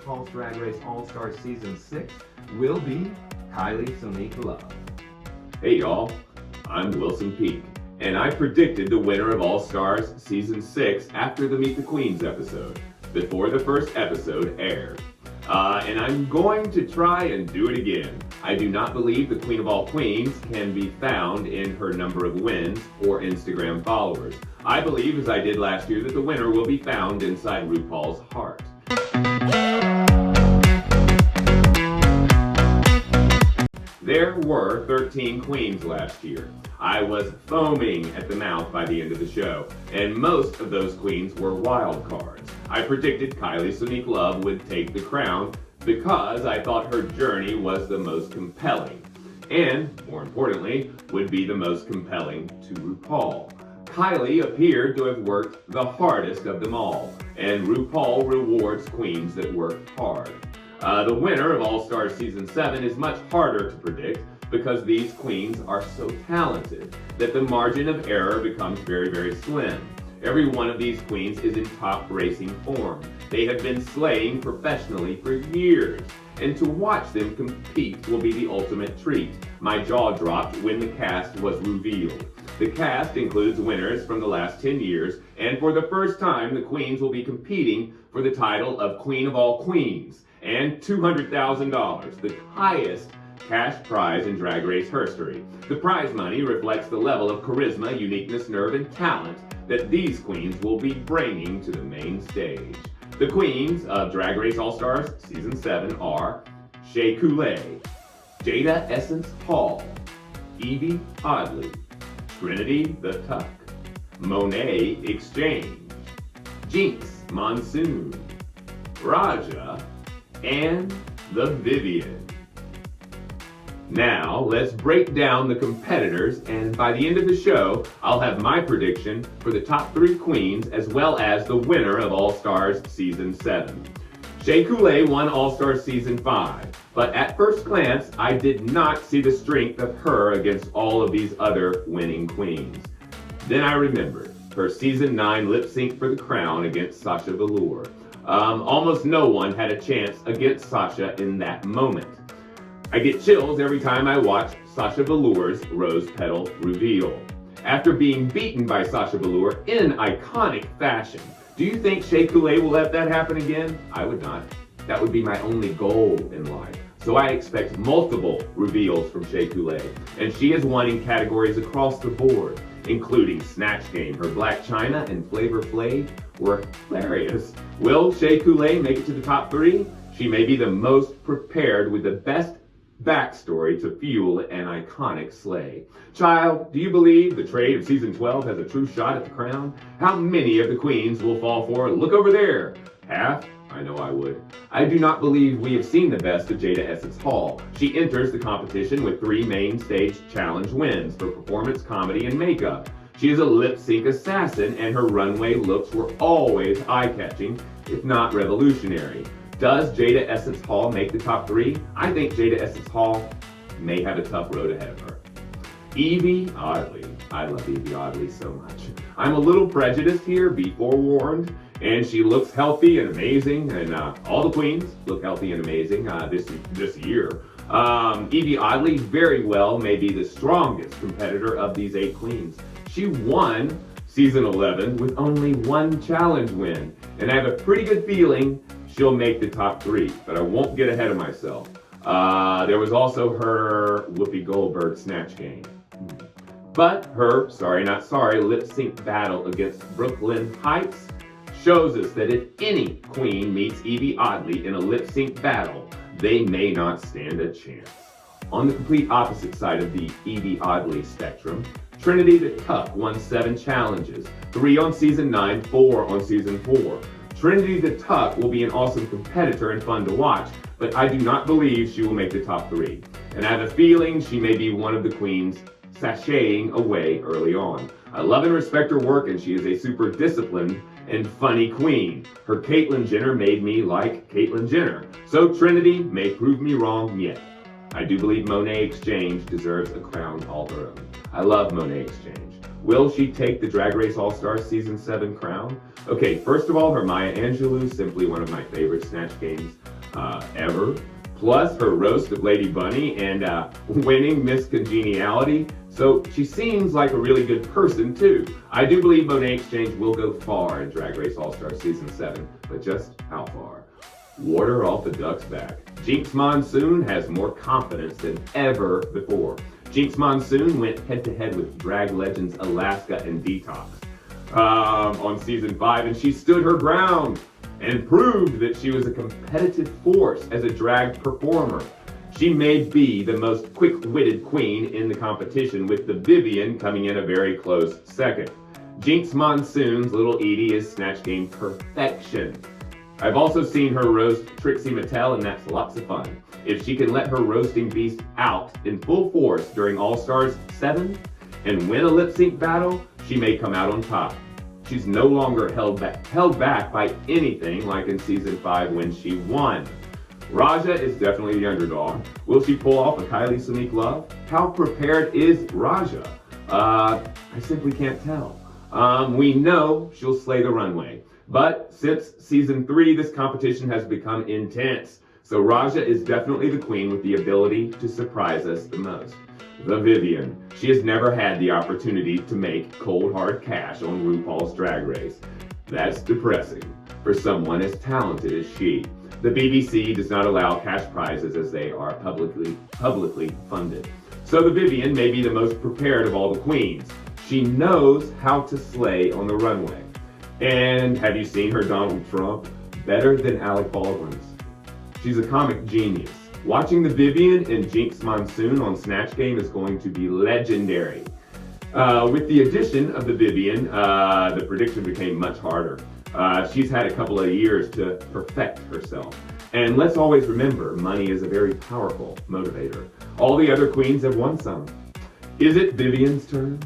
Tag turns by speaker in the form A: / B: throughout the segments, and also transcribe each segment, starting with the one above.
A: RuPaul's Drag Race All-Star Season 6 will be Kylie Sonique Love.
B: Hey y'all, I'm Wilson Peak, and I predicted the winner of All-Stars Season 6 after the Meet the Queens episode, before the first episode aired. And I'm going to try and do it again. I do not believe the Queen of all Queens can be found in her number of wins or Instagram followers. I believe, as I did last year, that the winner will be found inside RuPaul's heart. There were 13 queens last year. I was foaming at the mouth by the end of the show, and most of those queens were wild cards. I predicted Kylie Sonique Love would take the crown because I thought her journey was the most compelling, and, more importantly, would be the most compelling to RuPaul. Kylie appeared to have worked the hardest of them all, and RuPaul rewards queens that work hard. The winner of All-Star Season 7 is much harder to predict because these queens are so talented that the margin of error becomes very, very slim. Every one of these queens is in top racing form. They have been slaying professionally for years, and to watch them compete will be the ultimate treat. My jaw dropped when the cast was revealed. The cast includes winners from the last 10 years, and for the first time, the queens will be competing for the title of Queen of all Queens and $200,000, the highest cash prize in Drag Race history. The prize money reflects the level of charisma, uniqueness, nerve, and talent that these queens will be bringing to the main stage. The queens of Drag Race All-Stars Season 7 are Coulee, Jada Essence Hall, Evie Oddly, Trinity The Tuck, Monet Exchange, Jinx Monsoon, Raja, and the Vivian. Now, let's break down the competitors, and by the end of the show, I'll have my prediction for the top 3 queens as well as the winner of All-Stars Season 7. Coulee won All-Stars Season 5, but at first glance, I did not see the strength of her against all of these other winning queens. Then I remembered her Season 9 lip sync for the crown against Sasha Velour. Almost no one had a chance against Sasha in that moment. I get chills every time I watch Sasha Velour's rose petal reveal. After being beaten by Sasha Velour in iconic fashion, do you think Coulee will let that happen again? I would not. That would be my only goal in life. So I expect multiple reveals from Coulee, and she has won in categories across the board, including Snatch Game. Her Black China and Flavor Flav were hilarious. Will Coulee make it to the top 3? She may be the most prepared with the best backstory to fuel an iconic slay. Child, do you believe the trade of Season 12 has a true shot at the crown? How many of the queens will fall for it? Look over there. Half? I know I would. I do not believe we have seen the best of Jada Essence Hall. She enters the competition with 3 main stage challenge wins for performance, comedy, and makeup. She is a lip sync assassin, and her runway looks were always eye-catching, if not revolutionary. Does Jada Essence Hall make the top 3? I think Jada Essence Hall may have a tough road ahead of her. Evie Oddly. I love Evie Oddly so much. I'm a little prejudiced here, be forewarned, and she looks healthy and amazing, and all the queens look healthy and amazing this year. Evie Oddly very well may be the strongest competitor of these 8 queens. She won Season 11 with only 1 challenge win, and I have a pretty good feeling she'll make the top 3, but I won't get ahead of myself. There was also her Whoopi Goldberg Snatch Game. But her Sorry Not Sorry lip sync battle against Brooklyn Heights shows us that if any queen meets Evie Oddly in a lip sync battle, they may not stand a chance. On the complete opposite side of the Evie Oddly spectrum, Trinity The Tuck won 7 challenges, 3 on Season 9, 4 on Season 4. Trinity The Tuck will be an awesome competitor and fun to watch, but I do not believe she will make the top 3. And I have a feeling she may be one of the queens sashaying away early on. I love and respect her work, and she is a super disciplined and funny queen. Her Caitlyn Jenner made me like Caitlyn Jenner. So Trinity may prove me wrong yet. I do believe Monet Exchange deserves a crown all her own. I love Monet Exchange. Will she take the Drag Race All-Stars Season 7 crown? Okay, first of all, her Maya Angelou, simply one of my favorite Snatch Games. ever. Plus her roast of Lady Bunny and winning Miss Congeniality. So she seems like a really good person too. I do believe Monet Exchange will go far in Drag Race All-Star Season 7, but just how far? Water off the duck's back. Jinx Monsoon has more confidence than ever before. Jinx Monsoon went head-to-head with drag legends Alaska and Detox on Season 5, and she stood her ground and proved that she was a competitive force as a drag performer. She may be the most quick-witted queen in the competition, with the Vivian coming in a very close second. Jinx Monsoon's little Edie is Snatch Game perfection. I've also seen her roast Trixie Mattel, and that's lots of fun. If she can let her roasting beast out in full force during All-Stars 7 and win a lip-sync battle, she may come out on top. She's no longer held back by anything like in Season 5 when she won. Raja is definitely the underdog. Will she pull off a Kylie Sonique Love? How prepared is Raja? I simply can't tell. We know she'll slay the runway. But since Season 3, this competition has become intense. So Raja is definitely the queen with the ability to surprise us the most. The Vivian. She has never had the opportunity to make cold hard cash on RuPaul's Drag Race. That's depressing for someone as talented as she. The BBC does not allow cash prizes as they are publicly funded. So the Vivian may be the most prepared of all the queens. She knows how to slay on the runway. And have you seen her Donald Trump? Better than Alec Baldwin's. She's a comic genius. Watching the Vivian and Jinx Monsoon on Snatch Game is going to be legendary. With the addition of the Vivian, the prediction became much harder. She's had a couple of years to perfect herself. And let's always remember, money is a very powerful motivator. All the other queens have won some. Is it Vivian's turn?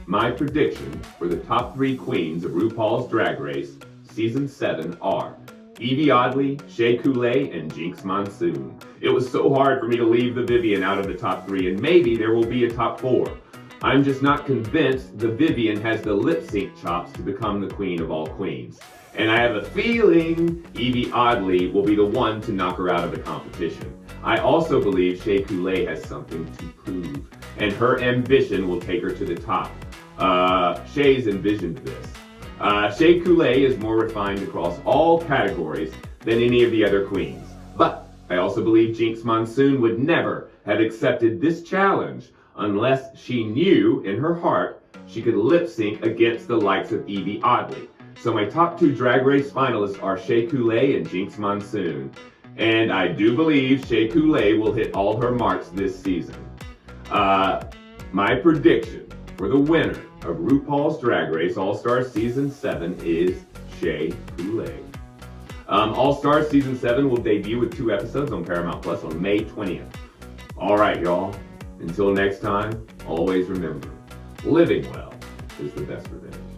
B: My prediction for the top 3 queens of RuPaul's Drag Race Season 7 are Evie Oddly, Coulee, and Jinx Monsoon. It was so hard for me to leave the Vivian out of the top 3, and maybe there will be a top 4. I'm just not convinced the Vivian has the lip sync chops to become the queen of all queens. And I have a feeling Evie Oddly will be the one to knock her out of the competition. I also believe Coulee has something to prove, and her ambition will take her to the top. Shay's envisioned this. Coulee is more refined across all categories than any of the other queens. But I also believe Jinx Monsoon would never have accepted this challenge unless she knew in her heart she could lip sync against the likes of Evie Oddly. So my top 2 Drag Race finalists are Coulee and Jinx Monsoon. And I do believe Coulee will hit all her marks this season. My prediction for the winner of RuPaul's Drag Race All-Stars Season 7 is Coulee. All-Stars Season 7 will debut with 2 episodes on Paramount Plus on May 20th. All right, y'all. Until next time, always remember, living well is the best revenge.